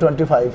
25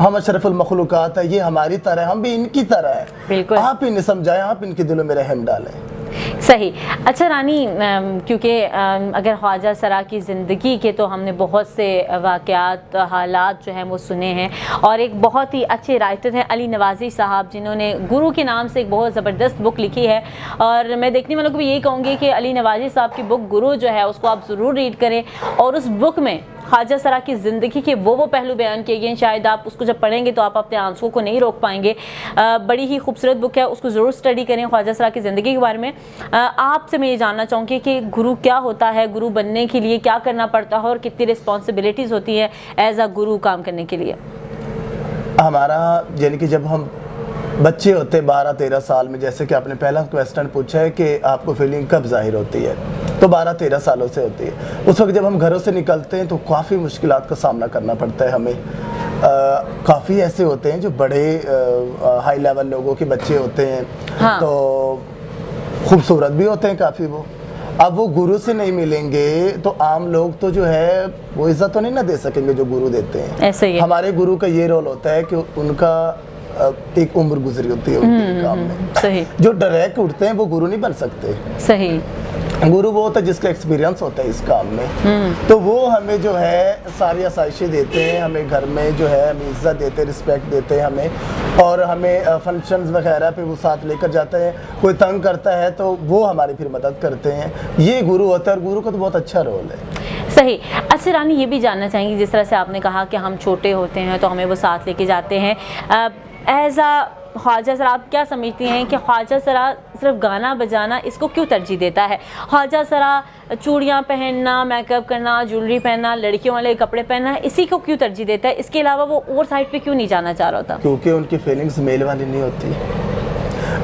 ہم اشرف المخلوقات ہیں، یہ ہماری طرح ہے، ہم بھی ان کی طرح ہیں۔ بالکل، آپ انہیں سمجھائیں، آپ ان کے دلوں میں رحم ڈالیں۔ صحیح۔ اچھا رانی، کیونکہ اگر خواجہ سرا کی زندگی کے تو ہم نے بہت سے واقعات، حالات جو ہیں وہ سنے ہیں، اور ایک بہت ہی اچھے رائٹر ہیں علی نوازی صاحب، جنہوں نے گرو کے نام سے ایک بہت زبردست بک لکھی ہے، اور میں دیکھنے والوں کو بھی یہی کہوں گی کہ علی نوازی صاحب کی بک گرو جو ہے اس کو آپ ضرور ریڈ کریں، اور اس بک میں خواجہ سرا کی زندگی کے وہ پہلو بیان کیے گئے ہیں، شاید آپ اس کو جب پڑھیں گے تو آپ اپنے آنسوں کو نہیں روک پائیں گے۔ بڑی ہی خوبصورت بک ہے، اس کو ضرور اسٹڈی کریں خواجہ سرا کی زندگی کے بارے میں۔ آپ سے میں یہ جاننا چاہوں گی کہ گرو کیا ہوتا ہے، گرو بننے کے لیے کیا کرنا پڑتا ہے، اور کتنی رسپانسبلٹیز ہوتی ہے ایز اے گرو کام کرنے کے لیے؟ ہمارا یعنی کہ جب ہم بچے ہوتے 12-13 سال میں، جیسے کہ آپ نے پہلا کویسچن پوچھا ہے کہ آپ کو فیلنگ کب ظاہر ہوتی ہے، تو 12-13 سالوں سے ہوتی ہے۔ اس وقت جب ہم گھروں سے نکلتے ہیں تو کافی مشکلات کا سامنا کرنا پڑتا ہے ہمیں۔ کافی ایسے ہوتے ہیں جو بڑے ہائی لیول لوگوں کے بچے ہوتے ہیں، تو خوبصورت بھی ہوتے ہیں کافی وہ۔ اب وہ گرو سے نہیں ملیں گے تو عام لوگ تو جو ہے وہ عزت تو نہیں نہ دے سکیں گے جو گرو دیتے ہیں۔ ایسے ہی ہمارے گرو کا یہ رول ہوتا ہے کہ ان کا ایک عمر گزری ہوتی ہے ان کے کام میں۔ صحیح۔ جو ڈائریکٹ اٹھتے ہیں وہ گرو نہیں بن سکتے۔ صحیح۔ گرو وہ ہوتا ہے جس کا ایکسپیرینس ہوتا ہے اس کام میں، تو وہ ہمیں جو ہے ساری آسائشیں دیتے ہیں، ہمیں گھر میں جو ہے ہمیں عزت دیتے ہیں، رسپیکٹ دیتے ہیں ہمیں، اور ہمیں فنکشنز وغیرہ پہ وہ ساتھ لے کر جاتے ہیں۔ کوئی تنگ کرتا ہے تو وہ ہماری پھر مدد کرتے ہیں۔ یہ گرو ہوتا ہے، اور گرو کا تو بہت اچھا رول ہے۔ صحیح۔ اچھا رانی، یہ بھی جاننا چاہیں گی، جس طرح سے آپ نے کہا کہ ہم چھوٹے ہوتے ہیں تو ہمیں وہ ساتھ لے کے جاتے ہیں، ایز اے خواجہ سرا آپ کیا سمجھتی ہیں کہ خواجہ سرا صرف گانا بجانا اس کو کیوں ترجیح دیتا ہے؟ خواجہ سرا چوڑیاں پہننا، میک اپ کرنا، جولری پہننا، لڑکیوں والے کپڑے پہننا، اسی کو کیوں ترجیح دیتا ہے؟ اس کے علاوہ وہ اور سائڈ پہ کیوں نہیں جانا چاہ رہا ہوتا؟ کیونکہ ان کی فیلنگز میل والی نہیں ہوتی،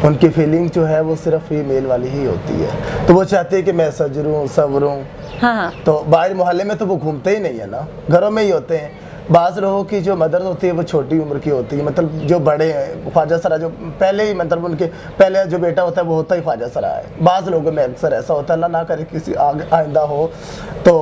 ان کی فیلنگ جو ہے وہ صرف فیمیل والی ہی ہوتی ہے، تو وہ چاہتے ہیں کہ میں سجروں سوروں۔ ہاں، تو باہر محلے میں تو وہ گھومتے ہی نہیں ہے نا، گھروں میں ہی ہوتے ہیں۔ بعض لوگوں کی جو مدر ہوتی ہے وہ چھوٹی عمر کی ہوتی ہے، مطلب جو بڑے ہیں، خواجہ سرا جو پہلے ہی مطلب ان کے پہلے جو بیٹا ہوتا ہے وہ ہوتا ہی خواجہ سرا ہے۔ بعض لوگوں میں اکثر ایسا ہوتا ہے، اللہ نہ کرے کسی آئندہ ہو، تو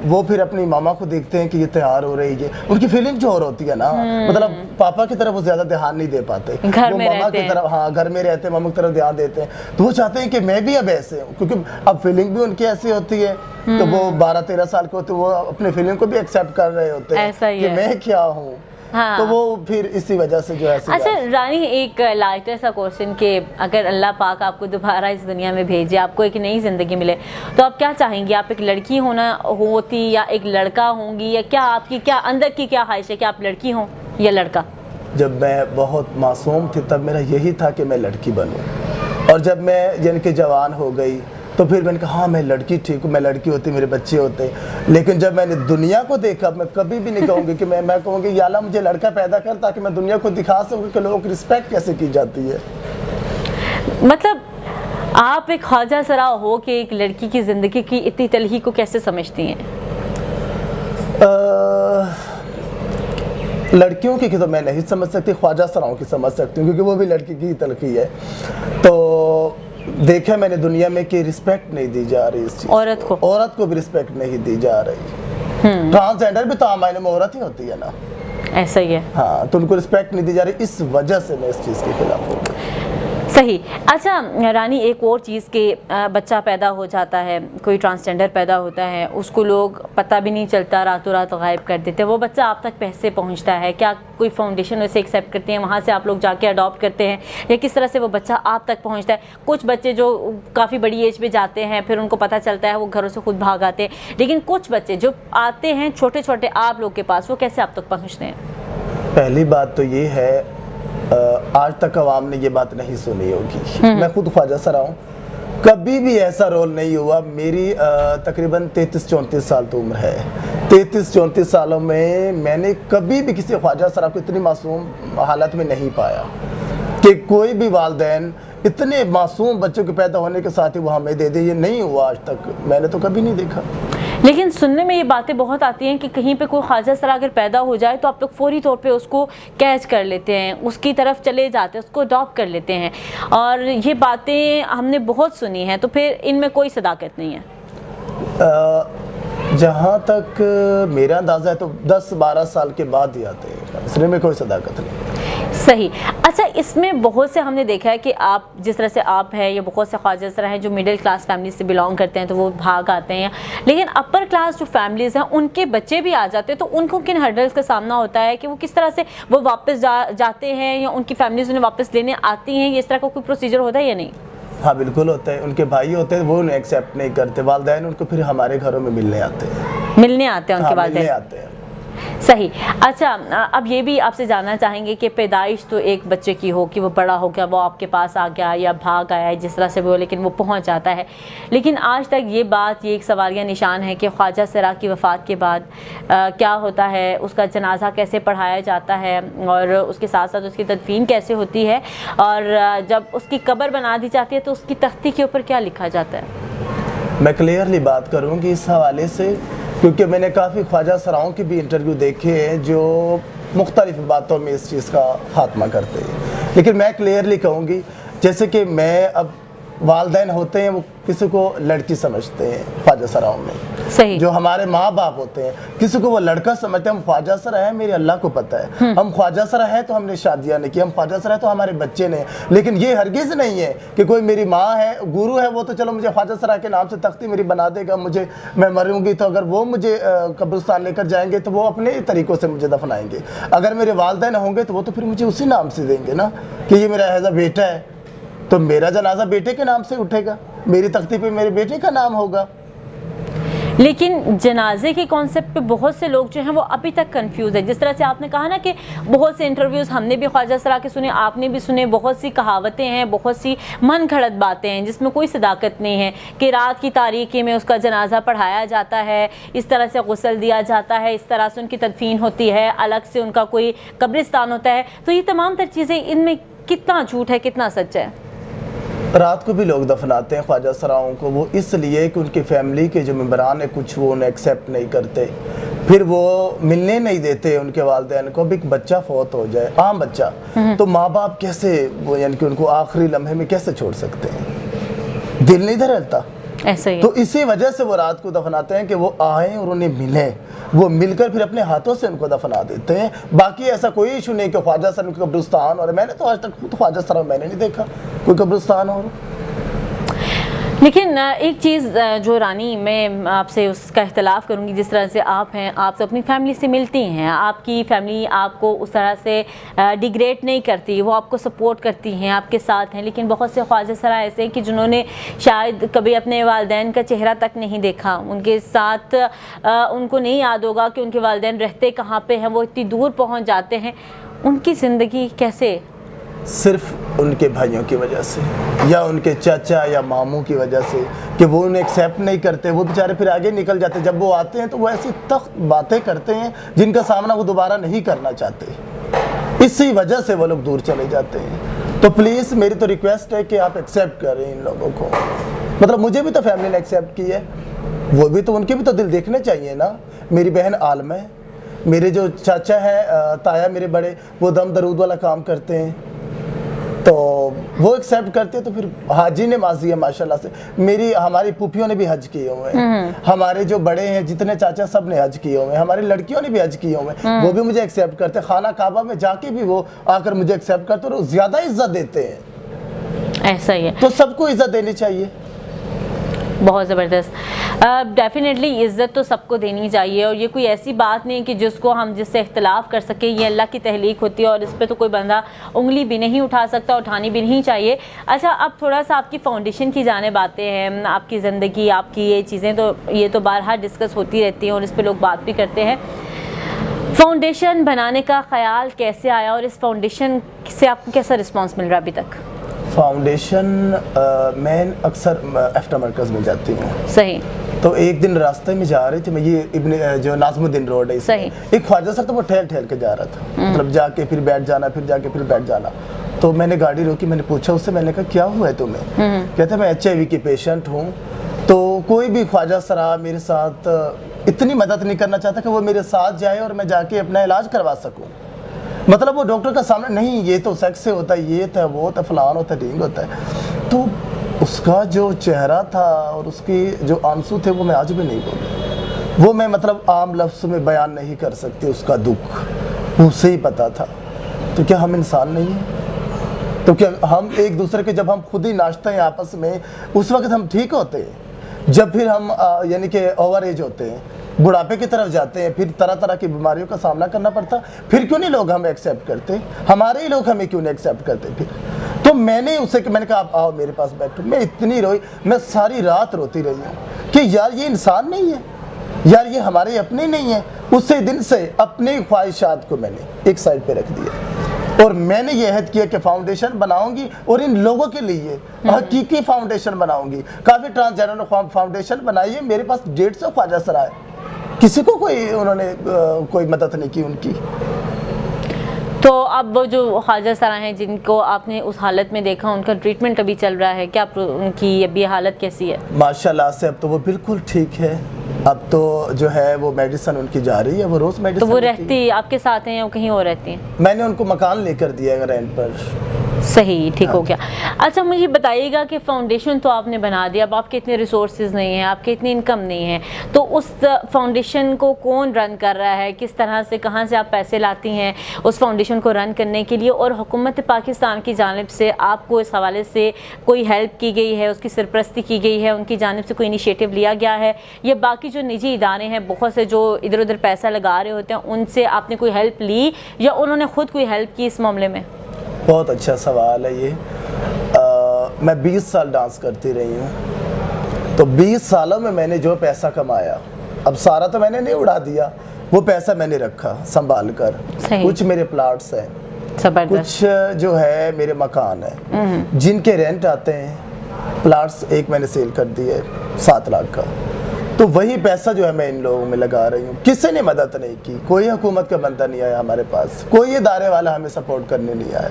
وہ پھر اپنی ماما کو دیکھتے ہیں کہ یہ تیار ہو رہی ہے، ان کی فیلنگ جو اور ہوتی ہے نا، مطلب پاپا کی طرف وہ زیادہ دھیان نہیں دے پاتے، وہ ماما کی طرف، ہاں گھر میں رہتے ہیں، ماما کی طرف دھیان دیتے ہیں، تو وہ چاہتے ہیں کہ میں بھی اب ایسے ہوں، کیونکہ اب فیلنگ بھی ان کی ایسی ہوتی ہے، تو وہ 12-13 سال کے ہوتے، وہ اپنے فیلنگ کو بھی ایکسیپٹ کر رہے ہوتے ہیں کہ میں کیا ہوں، تو وہ پھر اسی وجہ سے جو ہے۔ اچھا رانی، ایک لائٹر سا کوشچن کہ اگر اللہ پاک آپ کو دوبارہ اس دنیا میں بھیجے، آپ کو ایک نئی زندگی ملے، تو آپ کیا چاہیں گی؟ آپ ایک لڑکی ہوتی یا ایک لڑکا ہوں گی، یا کیا آپ کی کیا اندر کی کیا خواہش ہے کہ آپ لڑکی ہوں یا لڑکا؟ جب میں بہت معصوم تھی تب میرا یہی تھا کہ میں لڑکی بنوں، اور جب میں یعنی کہ جوان ہو گئی تو پھر میں نے کہا ہاں میں لڑکی ٹھیک ہوں، میں لڑکی ہوتی میرے بچے ہوتے، لیکن جب میں نے دنیا کو دیکھا، میں کبھی بھی نہیں کہوں گی کہ میں کہوں گی یا اللہ مجھے لڑکا پیدا کر تاکہ میں دنیا کو دکھا سکوں کہ لوگوں کی رسپیکٹ کیسے کی جاتی ہے۔ مطلب آپ ایک خواجہ سرا ہو کہ ایک لڑکی کی زندگی کی اتنی تلخی کو کیسے سمجھتی ہیں؟ لڑکیوں کی تو میں نہیں سمجھ سکتی، خواجہ سراؤں کی سمجھ سکتی ہوں، کیونکہ وہ بھی لڑکی کی تلخی ہے۔ تو دیکھا میں نے دنیا میں کہ رسپیکٹ نہیں دی جا رہی اس چیز، عورت کو بھی رسپیکٹ نہیں دی جا رہی۔ ٹرانسجینڈر بھی تو معنی میں عورت ہی ہوتی ہے نا، ایسا ہی ہے، ہاں، تو ان کو رسپیکٹ نہیں دی جا رہی، اس وجہ سے میں اس چیز کے خلاف ہوں۔ صحیح۔ اچھا رانی، ایک اور چیز کہ بچہ پیدا ہو جاتا ہے، کوئی ٹرانسجینڈر پیدا ہوتا ہے، اس کو لوگ پتہ بھی نہیں چلتا، راتوں رات غائب کر دیتے، وہ بچہ آپ تک کیسے پہنچتا ہے؟ کیا کوئی فاؤنڈیشن اسے ایکسیپٹ کرتے ہیں، وہاں سے آپ لوگ جا کے اڈاپٹ کرتے ہیں، یا کس طرح سے وہ بچہ آپ تک پہنچتا ہے؟ کچھ بچے جو کافی بڑی ایج پہ جاتے ہیں پھر ان کو پتہ چلتا ہے، وہ گھروں سے خود بھاگ آتے ہیں، لیکن کچھ بچے جو آتے ہیں چھوٹے چھوٹے آپ لوگ کے پاس، وہ کیسے آپ تک پہنچتے ہیں؟ پہلی بات تو یہ ہے، آج تک عوام نے یہ بات نہیں سنی ہوگی، میں خود خواجہ سرا ہوں، کبھی بھی ایسا رول نہیں ہوا، میری تقریباً 33-34 سال تو عمر ہے، 33-34 سالوں میں میں نے کبھی بھی کسی خواجہ سرا کو اتنی معصوم حالت میں نہیں پایا کہ کوئی بھی والدین اتنے معصوم بچوں کے پیدا ہونے کے ساتھ ہی وہ ہمیں دے دے، یہ نہیں ہوا آج تک، میں نے تو کبھی نہیں دیکھا۔ لیکن سننے میں یہ باتیں بہت آتی ہیں کہ کہیں پہ کوئی خواجہ سرا اگر پیدا ہو جائے تو آپ لوگ فوری طور پہ اس کو کیچ کر لیتے ہیں، اس کی طرف چلے جاتے ہیں، اس کو اڈاپٹ کر لیتے ہیں، اور یہ باتیں ہم نے بہت سنی ہیں، تو پھر ان میں کوئی صداقت نہیں ہے؟ جہاں تک میرا اندازہ ہے تو 10-12 سال کے بعد ہی آتے ہیں، اس میں کوئی صداقت نہیں۔ صحیح۔ اچھا، اس میں بہت سے ہم نے دیکھا ہے کہ آپ جس طرح سے آپ ہیں یا بہت سے خواجہ سرا ہیں جو مڈل کلاس فیملی سے بلانگ کرتے ہیں تو وہ بھاگ آتے ہیں، لیکن اپر کلاس جو فیملیز ہیں ان کے بچے بھی آ جاتے ہیں تو ان کو کن ہرڈلز کا سامنا ہوتا ہے کہ وہ کس طرح سے وہ واپس جاتے ہیں یا ان کی فیملیز انہیں واپس لینے آتی ہیں، یہ اس طرح کا کوئی پروسیجر ہوتا ہے یا نہیں؟ ہاں بالکل ہوتا ہے، ان کے بھائی ہوتے ہیں وہ انہیں ایکسیپٹ نہیں کرتے، والدین ان کو پھر ہمارے گھروں میں ملنے آتے ہیں، ملنے آتے ہیں ان کے والدین؟ ملنے آتے ہیں۔ صحیح۔ اچھا، اب یہ بھی آپ سے جاننا چاہیں گے کہ پیدائش تو ایک بچے کی ہو کہ وہ بڑا ہو گیا، وہ آپ کے پاس آ گیا یا بھاگ آیا جس طرح سے بھی ہو، لیکن وہ پہنچ جاتا ہے، لیکن آج تک یہ بات، یہ ایک سوالیہ نشان ہے کہ خواجہ سرا کی وفات کے بعد کیا ہوتا ہے، اس کا جنازہ کیسے پڑھایا جاتا ہے اور اس کے ساتھ ساتھ اس کی تدفین کیسے ہوتی ہے، اور جب اس کی قبر بنا دی جاتی ہے تو اس کی تختی کے اوپر کیا لکھا جاتا ہے؟ میں کلیئرلی بات کروں گی اس حوالے سے، کیونکہ میں نے کافی خواجہ سراؤں کے بھی انٹرویو دیکھے ہیں جو مختلف باتوں میں اس چیز کا خاتمہ کرتے ہیں، لیکن میں کلیئرلی کہوں گی، جیسے کہ میں اب والدین ہوتے ہیں وہ کسی کو لڑکی سمجھتے ہیں خواجہ سراؤں میں، صحیح، جو ہمارے ماں باپ ہوتے ہیں کسی کو وہ لڑکا سمجھتے ہیں، ہم خواجہ سرا ہیں، میرے اللہ کو پتہ ہے، ہم خواجہ سرا ہیں تو ہم نے شادیاں نہیں کی، ہم خواجہ سرا ہیں تو ہمارے بچے نے، لیکن یہ ہرگز نہیں ہے کہ کوئی میری ماں ہے، گورو ہے، وہ تو چلو مجھے خواجہ سرا کے نام سے تختی میری بنا دے گا، مجھے میں مروں گی تو اگر وہ مجھے قبرستان لے کر جائیں گے تو وہ اپنے طریقوں سے مجھے دفنائیں گے، اگر میرے والدین ہوں گے تو وہ تو پھر مجھے اسی نام سے دیں گے نا کہ یہ میرا ایسا بیٹا ہے، تو میرا جنازہ بیٹے کے نام سے اٹھے گا، میری تختی پہ میرے بیٹے کا نام ہوگا۔ لیکن جنازے کے کانسیپٹ پہ بہت سے لوگ جو ہیں وہ ابھی تک کنفیوز ہیں، جس طرح سے آپ نے کہا نا کہ بہت سے انٹرویوز ہم نے بھی خواجہ سرا کے سنے، آپ نے بھی سنے، بہت سی کہاوتیں ہیں، بہت سی من گھڑت باتیں ہیں جس میں کوئی صداقت نہیں ہے، کہ رات کی تاریکی میں اس کا جنازہ پڑھایا جاتا ہے، اس طرح سے غسل دیا جاتا ہے، اس طرح سے ان کی تدفین ہوتی ہے، الگ سے ان کا کوئی قبرستان ہوتا ہے، تو یہ تمام تر چیزیں، ان میں کتنا جھوٹ ہے کتنا سچ ہے؟ رات کو بھی لوگ دفناتے ہیں خواجہ سراؤں کو، وہ اس لیے کہ ان کی فیملی کے جو ممبران ہیں کچھ وہ انہیں ایکسیپٹ نہیں کرتے، پھر وہ ملنے نہیں دیتے ان کے والدین کو۔ اب ایک بچہ فوت ہو جائے، عام بچہ، تو ماں باپ کیسے وہ یعنی کہ ان کو آخری لمحے میں کیسے چھوڑ سکتے ہیں؟ دل نہیں دھڑکتا، ایسا ہی تو اسی وجہ سے وہ رات کو دفناتے ہیں کہ وہ آئیں اور انہیں ملیں، وہ مل کر پھر اپنے ہاتھوں سے ان کو دفنا دیتے ہیں۔ باقی ایسا کوئی ایشو نہیں کہ خواجہ سرا کا قبرستان، اور میں نے تو آج تک خود خواجہ سرا میں نے نہیں دیکھا کوئی قبرستان ہو۔ لیکن ایک چیز جو رانی میں آپ سے اس کا اختلاف کروں گی، جس طرح سے آپ ہیں، آپ تو اپنی فیملی سے ملتی ہیں، آپ کی فیملی آپ کو اس طرح سے ڈیگریڈ نہیں کرتی، وہ آپ کو سپورٹ کرتی ہیں، آپ کے ساتھ ہیں، لیکن بہت سے خواجہ سرا ایسے ہیں کہ جنہوں نے شاید کبھی اپنے والدین کا چہرہ تک نہیں دیکھا، ان کے ساتھ ان کو نہیں یاد ہوگا کہ ان کے والدین رہتے کہاں پہ ہیں، وہ اتنی دور پہنچ جاتے ہیں، ان کی زندگی کیسے؟ صرف ان کے بھائیوں کی وجہ سے یا ان کے چاچا یا ماموں کی وجہ سے کہ وہ انہیں ایکسیپٹ نہیں کرتے، وہ بیچارے پھر آگے نکل جاتے، جب وہ آتے ہیں تو وہ ایسی تخت باتیں کرتے ہیں جن کا سامنا وہ دوبارہ نہیں کرنا چاہتے، اسی وجہ سے وہ لوگ دور چلے جاتے ہیں۔ تو پلیز میری تو ریکویسٹ ہے کہ آپ ایکسیپٹ کریں ان لوگوں کو، مطلب مجھے بھی تو فیملی نے ایکسیپٹ کی ہے، وہ بھی تو ان کے بھی تو دل دیکھنے چاہیے نا۔ میری بہن عالمہ ہے، میرے جو چاچا ہیں تایا میرے بڑے، وہ دم درود والا کام کرتے ہیں، تو وہ ایکسیپٹ کرتے، تو پھر حاجی نے ماضی ہے ماشاءاللہ سے، ہماری پھوپھیوں نے بھی حج کیے ہوئے ہیں، ہمارے جو بڑے ہیں جتنے چاچا سب نے حج کیے ہوئے ہیں، ہماری لڑکیوں نے بھی حج کیے ہوئے ہیں، وہ بھی مجھے ایکسیپٹ کرتے، خانہ کعبہ میں جا کے بھی وہ آ کر مجھے ایکسیپٹ کرتے اور زیادہ عزت دیتے ہیں۔ ایسا ہی ہے، تو سب کو عزت دینی چاہیے، بہت زبردست۔ ڈیفینیٹلی عزت تو سب کو دینی چاہیے، اور یہ کوئی ایسی بات نہیں کہ جس کو ہم جس سے اختلاف کر سکیں، یہ اللہ کی تخلیق ہوتی ہے اور اس پہ تو کوئی بندہ انگلی بھی نہیں اٹھا سکتا، اٹھانی بھی نہیں چاہیے۔ اچھا، اب تھوڑا سا آپ کی فاؤنڈیشن کی جانب آتے ہیں، آپ کی زندگی، آپ کی یہ چیزیں تو یہ تو بارہا ڈسکس ہوتی رہتی ہیں اور اس پہ لوگ بات بھی کرتے ہیں۔ فاؤنڈیشن بنانے کا خیال کیسے آیا اور اس فاؤنڈیشن سے آپ کو کیسا رسپانس مل رہا ہے ابھی تک؟ فاؤنڈیشن میں اکثر ایفٹر مرکز میں جاتی ہوں، صحیح، تو ایک دن راستے میں جا رہی تھی میں، یہ جو ناظم الدین روڈ ہے، صحیح، ایک خواجہ سر تو وہ ٹھہر ٹھہر کے جا رہا تھا، مطلب جا کے پھر بیٹھ جانا، پھر جا کے پھر بیٹھ جانا، تو میں نے گاڑی روکی، میں نے پوچھا اس سے، میں نے کہا کیا ہوا ہے تمہیں؟ کہتا ہے میں HIV کی پیشنٹ ہوں، تو کوئی بھی خواجہ سرا میرے ساتھ اتنی مدد نہیں کرنا چاہتا کہ وہ میرے ساتھ جائے اور میں جا کے اپنا علاج کروا سکوں، مطلب وہ ڈاکٹر کا سامنے نہیں، یہ تو سیکس سے ہوتا ہے، یہ تھا وہ ہوتا ہے، فلان ہوتا ہے، ڈھینگ ہوتا ہے، تو اس کا جو چہرہ تھا اور اس کی جو آنسو تھے وہ میں آج بھی نہیں بولوں، وہ میں مطلب عام لفظ میں بیان نہیں کر سکتی اس کا دکھ، اسے ہی پتا تھا۔ تو کیا ہم انسان نہیں ہیں؟ تو کیا ہم ایک دوسرے کے جب ہم خود ہی ناچتے ہیں آپس میں اس وقت ہم ٹھیک ہوتے ہیں؟ جب پھر ہم یعنی کہ اوور ایج ہوتے ہیں، بڑھاپے کی طرف جاتے ہیں، پھر طرح طرح کی بیماریوں کا سامنا کرنا پڑتا، پھر کیوں نہیں لوگ ہمیں ایکسیپٹ کرتے؟ ہمارے ہی لوگ ہمیں کیوں نہیں ایکسیپٹ کرتے؟ پھر تو میں نے میں نے کہا آپ آؤ میرے پاس بیٹھو۔ میں اتنی روئی، میں ساری رات روتی رہی ہوں کہ یار یہ انسان نہیں ہے، یار یہ ہمارے اپنے نہیں ہیں۔ اسی دن سے اپنی خواہشات کو میں نے ایک سائڈ پہ رکھ دیا، اور میں نے یہ عہد کیا کہ فاؤنڈیشن بناؤں گی، اور ان لوگوں کے لیے حقیقی فاؤنڈیشن بناؤں گی۔ کافی ٹرانسجینڈر فاؤنڈیشن بنائی ہے، میرے پاس 150 خواجہ سرا ہے، کسی کو انہوں نے کوئی مدد نہیں کی ان کی۔ تو اب وہ جو خواجہ سرا ہیں جن کو آپ نے اس حالت میں دیکھا، ان کا ٹریٹمنٹ ابھی چل رہا ہے کیا؟ ان کی ابھی حالت کیسی ہے؟ ماشاءاللہ سے اب تو وہ بالکل ٹھیک ہے، اب تو جو ہے وہ میڈیسن ان کی جا رہی ہے، وہ روز میڈیسن۔ تو وہ رہتی آپ کے ساتھ ہیں یا کہیں اور رہتی ہیں؟ میں نے ان کو مکان لے کر دیا ہے رینٹ پر۔ صحیح، ٹھیک ہو گیا۔ اچھا مجھے بتائیے گا کہ فاؤنڈیشن تو آپ نے بنا دیا، اب آپ کے اتنے ریسورسز نہیں ہیں، آپ کے اتنی انکم نہیں ہے، تو اس فاؤنڈیشن کو کون رن کر رہا ہے؟ کس طرح سے، کہاں سے آپ پیسے لاتی ہیں اس فاؤنڈیشن کو رن کرنے کے لیے؟ اور حکومت پاکستان کی جانب سے آپ کو اس حوالے سے کوئی ہیلپ کی گئی ہے، اس کی سرپرستی کی گئی ہے، ان کی جانب سے کوئی انیشیٹو لیا گیا ہے؟ یا باقی جو نجی ادارے ہیں بہت سے جو ادھر ادھر پیسہ لگا رہے ہوتے ہیں، ان سے آپ نے کوئی ہیلپ لی یا انہوں نے خود کوئی ہیلپ کی اس معاملے میں؟ بہت اچھا سوال ہے یہ۔ میں 20 سال ڈانس کرتی رہی ہوں، تو 20 سالوں میں نے جو پیسہ کمایا، اب سارا تو میں نے نہیں اڑا دیا، وہ پیسہ میں نے رکھا سنبھال کر۔ کچھ میرے پلاٹس ہیں، کچھ جو ہے میرے مکان ہیں جن کے رینٹ آتے ہیں۔ پلاٹس ایک میں نے سیل کر دیے 7 لاکھ کا، تو وہی پیسہ جو ہے میں ان لوگوں میں لگا رہی ہوں۔ کسی نے مدد نہیں کی، کوئی حکومت کا بندہ نہیں آیا ہمارے پاس، کوئی ادارے والا ہمیں سپورٹ کرنے نہیں آیا۔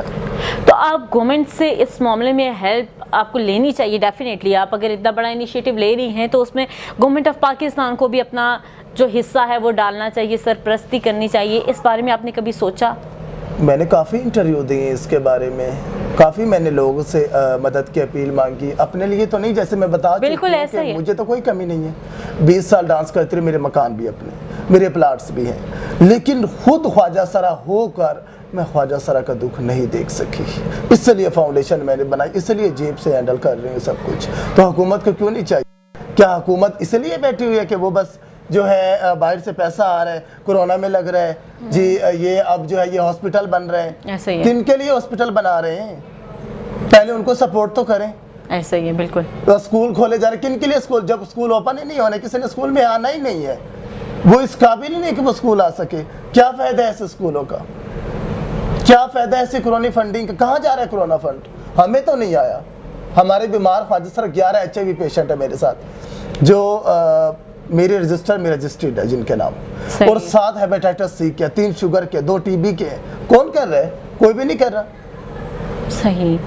تو آپ گورنمنٹ سے اس معاملے میں ہیلپ آپ کو لینی چاہیے ڈیفینیٹلی۔ آپ اگر اتنا بڑا انیشیٹو لے رہی ہیں تو اس میں گورنمنٹ آف پاکستان کو بھی اپنا جو حصہ ہے وہ ڈالنا چاہیے، سرپرستی کرنی چاہیے۔ اس بارے میں آپ نے کبھی سوچا؟ میں نے کافی انٹرویو دیے اس کے بارے میں، کافی میں نے لوگوں سے مدد کی اپیل مانگی، اپنے لیے تو نہیں، جیسے میں بتا چکی ہوں کہ مجھے تو کوئی کمی نہیں ہے۔ 20 سال ڈانس کرتے رہے، میرے مکان بھی اپنے، میرے پلاٹس بھی ہیں، لیکن خود خواجہ سرا ہو کر میں خواجہ سرا کا دکھ نہیں دیکھ سکی۔ اس لیے فاؤنڈیشن میں نے بنائی، اس لیے جیب سے ہینڈل کر رہی ہوں سب کچھ۔ تو حکومت کو کیوں نہیں چاہیے؟ کیا حکومت اس لیے بیٹھی ہوئی ہے کہ وہ بس جو ہے باہر سے پیسہ آ رہا ہے، کورونا میں لگ رہا ہے جی، یہ اب جو ہے یہ ہاسپٹل بن رہے ہیں، کن کے لیے ہاسپٹل بنا رہے ہیں؟ پہلے ان کو سپورٹ تو کریں۔ ایسا ہی ہے، بالکل۔ اسکول کھولے جا رہے، کن کے لیے اسکول؟ جب اسکول اوپن ہی نہیں ہونے، کسی نے اسکول میں آنا ہی نہیں ہے، وہ اس قابل ہی نہیں کہ وہ اسکول آ سکے، کیا فائدہ ہے ایسے اسکولوں کا؟ کیا فائدہ ہے ایسی کرونا فنڈنگ کا؟ کہاں جا رہا ہے کرونا فنڈ؟ ہمیں تو نہیں آیا۔ ہمارے بیمار خواجہ سر 11 HIV پیشنٹ ہے میرے ساتھ، جو میرے رجسٹرڈ ہے جن کے نام، اور 7 ہیپیٹائٹس C کے، 3 شوگر کے، 2 TB کے۔ کون کر رہا ہے؟ کوئی بھی نہیں کر رہا۔ صحیح،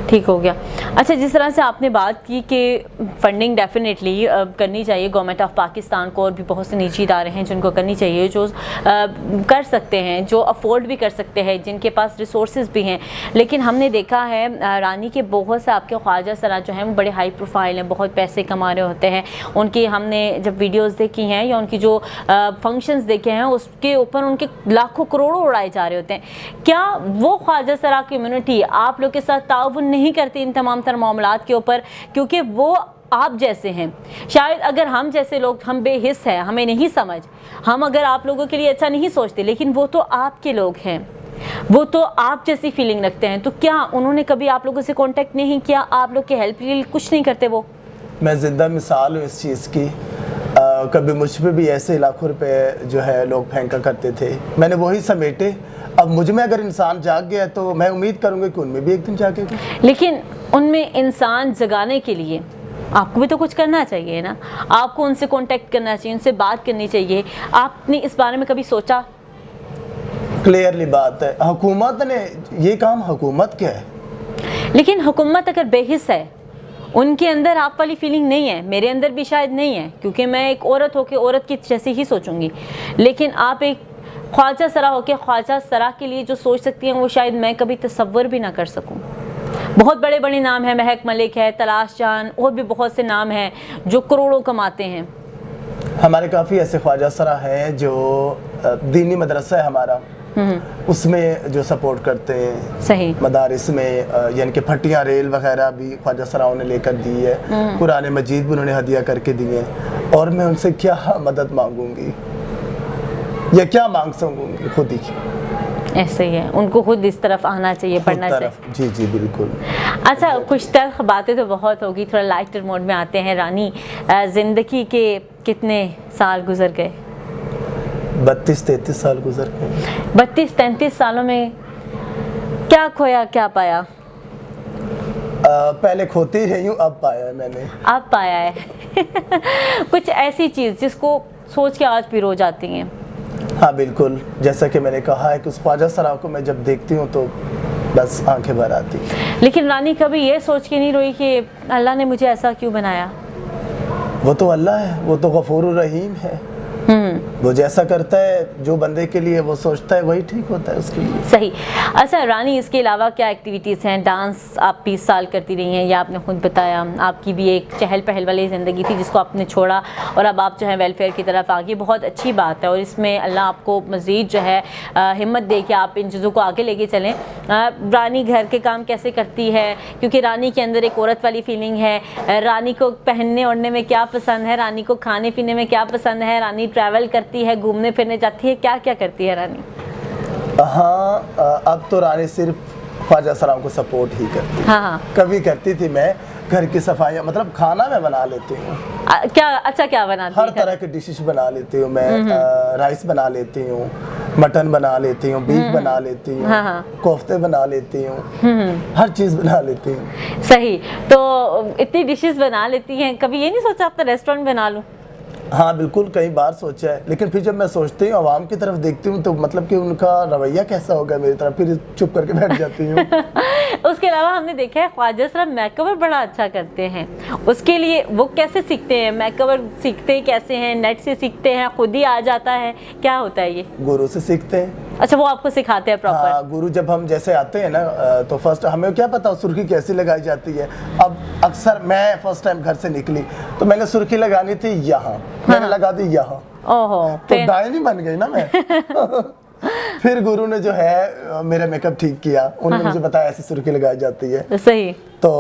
ٹھیک ہو گیا۔ اچھا، جس طرح سے آپ نے بات کی کہ فنڈنگ ڈیفینیٹلی کرنی چاہیے گورنمنٹ آف پاکستان کو، اور بھی بہت سے نجی ادارے ہیں جن کو کرنی چاہیے، جو کر سکتے ہیں، جو افورڈ بھی کر سکتے ہیں، جن کے پاس ریسورسز بھی ہیں۔ لیکن ہم نے دیکھا ہے رانی کے بہت سے آپ کے خواجہ سرا جو ہیں وہ بڑے ہائی پروفائل ہیں، بہت پیسے کما رہے ہوتے ہیں۔ ان کی ہم نے جب ویڈیوز دیکھی ہیں یا ان کی جو فنکشنز دیکھے ہیں، اس کے اوپر ان کے لاکھوں کروڑوں اڑائے جا رہے ہوتے ہیں۔ کیا وہ خواجہ سرا کمیونٹی آپ لوگ کے ساتھ تعاون نہیں کرتی ان تمام تر معاملات کے اوپر؟ کیونکہ وہ آپ جیسے ہیں، شاید اگر ہم جیسے لوگ، ہم بے حس ہیں، ہمیں نہیں سمجھ، ہم اگر آپ لوگوں کے لیے اچھا نہیں سوچتے، لیکن وہ تو آپ کے لوگ ہیں، وہ تو آپ جیسی فیلنگ رکھتے ہیں، تو کیا انہوں نے کبھی آپ لوگوں سے کانٹیکٹ نہیں کیا؟ آپ لوگ کے ہیلپ کے لیے کچھ نہیں کرتے وہ؟ میں زندہ مثال ہوں اس چیز کی۔ کبھی مجھ پہ بھی ایسے لاکھوں روپے جو ہے لوگ پھینکا کرتے تھے، میں نے وہی سمیٹے۔ اب مجھ میں اگر انسان جاگ گیا تو میں امید کروں گا کہ ان میں بھی ایک دن جاگے گا۔ لیکن ان میں انسان جگانے کے لیے آپ کو بھی تو کچھ کرنا چاہیے نا، آپ کو ان سے کانٹیکٹ کرنا چاہیے، ان سے بات کرنی چاہیے۔ آپ نے اس بارے میں کبھی سوچا؟ کلیئرلی بات ہے، حکومت نے یہ کام حکومت کا ہے۔ لیکن حکومت اگر بے حس ہے، ان کے اندر آپ والی فیلنگ نہیں ہے، میرے اندر بھی شاید نہیں ہے، کیونکہ میں ایک عورت ہو کے عورت کی جیسی ہی سوچوں گی، لیکن آپ ایک خواجہ سرا ہو کے خواجہ سرا کے لیے جو سوچ سکتی ہیں وہ شاید میں کبھی تصور بھی نہ کر سکوں۔ بہت بڑے بڑے نام ہیں، مہک ملک ہے، تلاش جان، اور بھی بہت سے نام ہیں جو کروڑوں کماتے ہیں۔ ہمارے کافی ایسے خواجہ سرا ہیں جو دینی مدرسہ ہے ہمارا، اس میں جو سپورٹ کرتے ہیں. صحیح. مدارس میں یعنی کہ پھٹیاں ریل وغیرہ بھی خواجہ سراؤں نے لے کر دی ہے، قرآن مجید بھی انہوں نے ہدیہ کر کے دیے، اور میں ان سے کیا مدد مانگوں گی یا کیا مانگ سکوں گی، خود ہی. ایسے ہی ہے، ان کو خود اس طرف آنا چاہیے، پڑھنا چاہیے. جی جی بالکل. اچھا کچھ تلخ باتیں تو بہت ہوگی، تھوڑا لائٹر موڈ میں آتے ہیں. رانی، زندگی کے کتنے سال گزر گئے؟ 32-33 سال گزر گئے. 32-33 سالوں میں کیا کھویا کیا پایا؟ پہلے کھوتی ہی رہی ہوں، اب پایا ہے میں نے. اب پایا ہے. کچھ ایسی چیز جس کو سوچ کے آج بھی رو جاتی ہیں؟ ہاں بالکل، جیسا کہ میں نے کہا ہے کہ اس خواجہ سرا کو میں جب دیکھتی ہوں تو بس آنکھیں بھر آتی. لیکن رانی کبھی یہ سوچ کے نہیں روئی کہ اللہ نے مجھے ایسا کیوں بنایا؟ وہ تو اللہ ہے، وہ تو غفور الرحیم ہے. وہ جیسا کرتا ہے جو بندے کے لیے وہ سوچتا ہے وہی ٹھیک ہوتا ہے اس کے لیے. صحیح. اچھا رانی، اس کے علاوہ کیا ایکٹیویٹیز ہیں؟ ڈانس آپ 20 سال کرتی رہی ہیں، یا آپ نے خود بتایا آپ کی بھی ایک چہل پہل والی زندگی تھی جس کو آپ نے چھوڑا، اور اب آپ جو ہے ویلفیئر کی طرف آگے. بہت اچھی بات ہے، اور اس میں اللہ آپ کو مزید جو ہے ہمت دے کہ آپ ان چیزوں کو آگے لے کے چلیں. رانی گھر کے کام کیسے کرتی ہے؟ کیونکہ رانی کے اندر ایک عورت والی فیلنگ ہے. رانی کو پہننے اوڑھنے میں کیا پسند ہے؟ رانی کو کھانے پینے میں کیا پسند ہے؟ رانی ٹریول کرتی ہے، گھومنے پھرنے جاتی ہے، کیا کیا کرتی ہے رانی؟ ہاں اب تو رانی صرف خواجہ سراؤں کو سپورٹ ہی کرتی ہے. ہاں. کبھی کرتی تھی میں گھر کی صفائیاں، مطلب کھانا میں بنا لیتی ہوں. کیا اچھا کیا بناتی ہر طرح کی ڈشز بنا لیتی ہوں میں. رائس بنا لیتی ہوں، مٹن بنا لیتی ہوں، بیف بنا لیتی ہوں، کوفتے بنا لیتی ہوں، ہر چیز بنا لیتی ہوں. صحیح. تو اتنی ڈشز بنا لیتی ہیں، کبھی یہ نہیں سوچا اپنا ریسٹورینٹ بنا لوں؟ ہاں بالکل، کئی بار سوچا ہے، لیکن پھر جب میں سوچتی ہوں عوام کی طرف دیکھتی ہوں تو مطلب کہ ان کا رویہ کیسا ہوگا میری طرف، پھر چپ کر کے بیٹھ جاتی ہوں. اس کے علاوہ ہم نے دیکھا ہے خواجہ سرا میک اوور بڑا اچھا کرتے ہیں. اس کے لیے وہ کیسے سیکھتے ہیں؟ میک اوور سیکھتے کیسے ہیں؟ نیٹ سے سیکھتے ہیں، خود ہی آ جاتا ہے، کیا ہوتا ہے یہ؟ گرو سے سیکھتے ہیں. اچھا، وہ آپ کو سکھاتے ہیں پراپر؟ ہاں، گرو جب ہم جیسے آتے ہیں نا تو فرسٹ ہمیں کیا پتا سرخی کیسے لگائی جاتی ہے. اب اکثر میں فرسٹ ٹائم گھر سے نکلی تو میں نے سرخی لگانی تھی یہاں، میں نے لگا دی یہاں، تو ڈائنی بن گئی نا میں. پھر گرو نے جو ہے میرا میک اپ ٹھیک کیا، انہوں نے مجھے بتایا ایسی سرخی لگائی جاتی ہے. صحیح. تو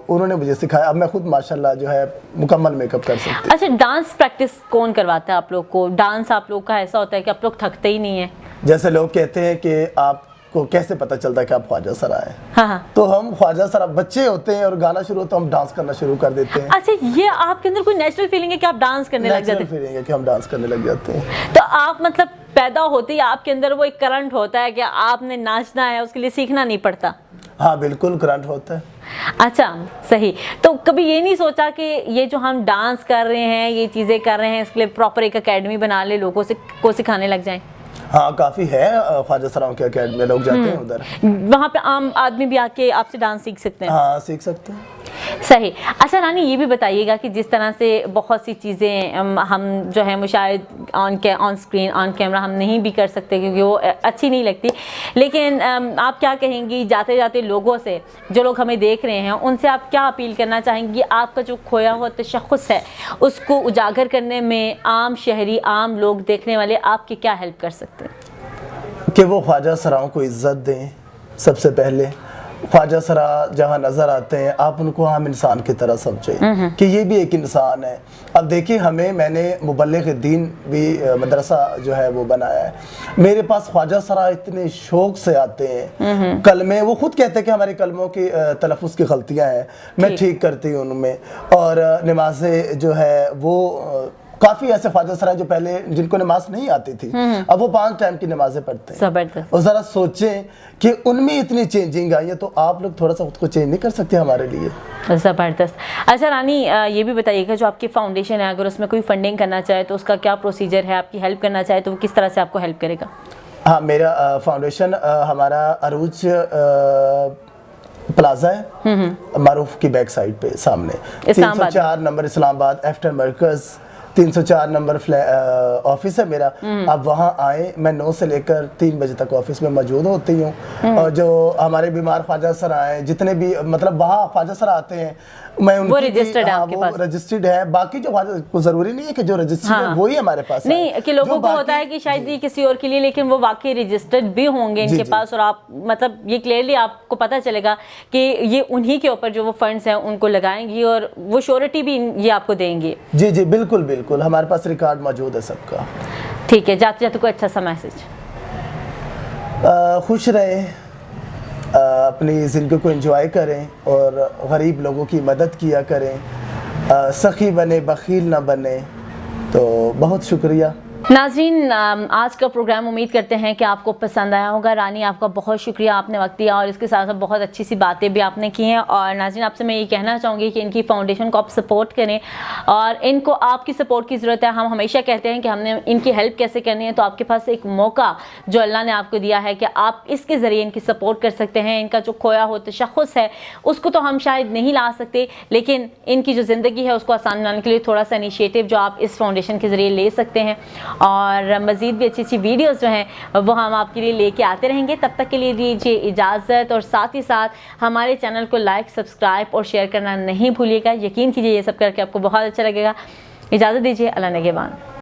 انہوں نے مجھے سکھایا، اب میں خود ماشاءاللہ جو ہے مکمل میک اپ کر سکتی ہوں. اچھا، ڈانس پریکٹس کون کرواتا ہے آپ لوگ کو؟ ڈانس آپ لوگ کا ایسا ہوتا ہے کہ آپ لوگ تھکتے ہی نہیں ہیں؟ جیسے لوگ کہتے ہیں کہ آپ کو کیسے پتہ چلتا ہے کہ آپ خواجہ سرا ہیں؟ ہاں. تو ہم خواجہ سرا بچے ہوتے ہیں اور گانا شروع ہوتا ہے ہم ڈانس کرنا شروع کر دیتے ہیں. اچھا، یہ آپ کے اندر کوئی نیچرل فیلنگ ہے کہ آپ ڈانس کرنے لگ جاتے ہیں؟ نیچرل فیلنگ ہے کہ ہم ڈانس کرنے لگ جاتے ہیں. تو آپ مطلب پیدا ہوتے ہی آپ کے اندر وہ ایک کرنٹ ہوتا ہے کہ آپ نے ناچنا ہے، اس کے لیے سیکھنا نہیں پڑتا؟ ہاں بالکل، کرنٹ ہوتا ہے. اچھا صحیح. تو کبھی یہ نہیں سوچا کہ یہ جو ہم ڈانس کر رہے ہیں، یہ چیزیں کر رہے ہیں، اس کے لیے پراپر ایک اکیڈمی بنا لے، لوگوں کو سکھانے لگ جائیں؟ ہاں کافی ہے خواجہ سراؤں کے اکیڈمی میں، لوگ جاتے ہیں ادھر. وہاں پہ عام آدمی بھی آ کے آپ سے ڈانس سیکھ سکتے ہیں؟ ہاں سیکھ سکتے ہیں. صحیح. اچھا رانی، یہ بھی بتائیے گا کہ جس طرح سے بہت سی چیزیں ہم جو ہے Mushahid on screen on camera ہم نہیں بھی کر سکتے کیونکہ وہ اچھی نہیں لگتی، لیکن آپ کیا کہیں گی جاتے جاتے لوگوں سے، جو لوگ ہمیں دیکھ رہے ہیں ان سے آپ کیا اپیل کرنا چاہیں گی؟ آپ کا جو کھویا ہوا تشخص ہے اس کو اجاگر کرنے میں عام شہری، عام لوگ دیکھنے والے آپ کی کیا ہیلپ کر سکتے ہیں؟ کہ وہ خواجہ سراؤں کو عزت دیں. سب سے پہلے خواجہ سرا جہاں نظر آتے ہیں آپ ان کو عام انسان کی طرح سمجھیں کہ یہ بھی ایک انسان ہے. اب دیکھیں میں نے مبلغ دین بھی مدرسہ جو ہے وہ بنایا ہے. میرے پاس خواجہ سرا اتنے شوق سے آتے ہیں، کلمے وہ خود کہتے ہیں کہ ہمارے کلموں کی تلفظ کی غلطیاں ہیں، میں ٹھیک کرتی ہوں ان میں. اور نمازیں جو ہے وہ کافی ایسے خواجہ سرا جو پہلے جن کو نماز نہیں آتی تھی اب وہ 5 ٹائم کی نمازیں پڑھتے ہیں. زبردست. اور ذرا سوچیں کہ ان میں اتنی چینجنگ آئی ہے تو آپ لوگ تھوڑا سا خود کو چینج نہیں کر سکتے ہمارے لیے؟ زبردست. اچھا رانی، یہ بھی بتائیے گا جو آپ کی فاؤنڈیشن ہے اگر اس میں کوئی فنڈنگ کرنا چاہے تو اس کا کیا پروسیجر ہے؟ آپ کی ہیلپ کرنا چاہے تو وہ کس طرح سے آپ کو ہیلپ کرے گا؟ ہاں، میرا فاؤنڈیشن ہمارا عروج پلازا ہے، معروف کی بیک سائڈ پہ سامنے 304 نمبر اسلام آباد ایفٹر مرکز 304 نمبر آفس ہے میرا. آپ وہاں آئیں, میں 9 سے لے کر 3 بجے تک آفس میں موجود ہوتی ہوں. اور جو ہمارے بیمار خواجہ سر آئے, جتنے بھی مطلب وہاں خواجہ سر آتے ہیں, میں ان وہ کی رجسٹرڈ ہے آپ کے پاس؟ رجسٹرڈ ہے. باقی جو کو ضروری نہیں ہے کہ جو رجسٹرڈ ہے وہی ہمارے پاس نہیں, کہ لوگوں کو ہوتا ہے کہ شاید یہ کسی اور کے لیے, لیکن وہ واقعی رجسٹرڈ بھی ہوں گے ان کے پاس, اور آپ مطلب یہ کلیئرلی آپ کو پتہ چلے گا کہ یہ انہی کے اوپر جو وہ فنڈز ہیں ان کو لگائیں گی, اور وہ شیورٹی بھی یہ آپ کو دیں گے. جی جی بالکل بالکل, ہمارے پاس ریکارڈ موجود ہے سب کا. ٹھیک ہے, جاتے جاتے کوئی اچھا سا میسج. خوش رہیں, اپنی زندگی کو انجوائے کریں, اور غریب لوگوں کی مدد کیا کریں, سخی بنے بخیل نہ بنے. تو بہت شکریہ. ناظرین, آج کا پروگرام امید کرتے ہیں کہ آپ کو پسند آیا ہوگا. رانی, آپ کا بہت شکریہ, آپ نے وقت دیا, اور اس کے ساتھ ساتھ بہت اچھی سی باتیں بھی آپ نے کی ہیں. اور ناظرین, آپ سے میں یہ کہنا چاہوں گی کہ ان کی فاؤنڈیشن کو آپ سپورٹ کریں, اور ان کو آپ کی سپورٹ کی ضرورت ہے. ہم ہمیشہ کہتے ہیں کہ ہم نے ان کی ہیلپ کیسے کرنی ہے, تو آپ کے پاس ایک موقع جو اللہ نے آپ کو دیا ہے کہ آپ اس کے ذریعے ان کی سپورٹ کر سکتے ہیں. ان کا جو کھویا ہوا تشخص ہے اس کو تو ہم شاید نہیں لا سکتے, لیکن ان کی جو زندگی ہے اس کو آسان بنانے کے لیے تھوڑا سا انیشیٹو جو آپ اس فاؤنڈیشن کے ذریعے لے سکتے ہیں, اور مزید بھی اچھی اچھی ویڈیوز جو ہیں وہ ہم آپ کے لیے لے کے آتے رہیں گے. تب تک کے لیے دیجیے اجازت, اور ساتھ ہی ساتھ ہمارے چینل کو لائک, سبسکرائب اور شیئر کرنا نہیں بھولیے گا. یقین کیجیے یہ سب کر کے آپ کو بہت اچھا لگے گا. اجازت دیجیے, اللہ نگہبان.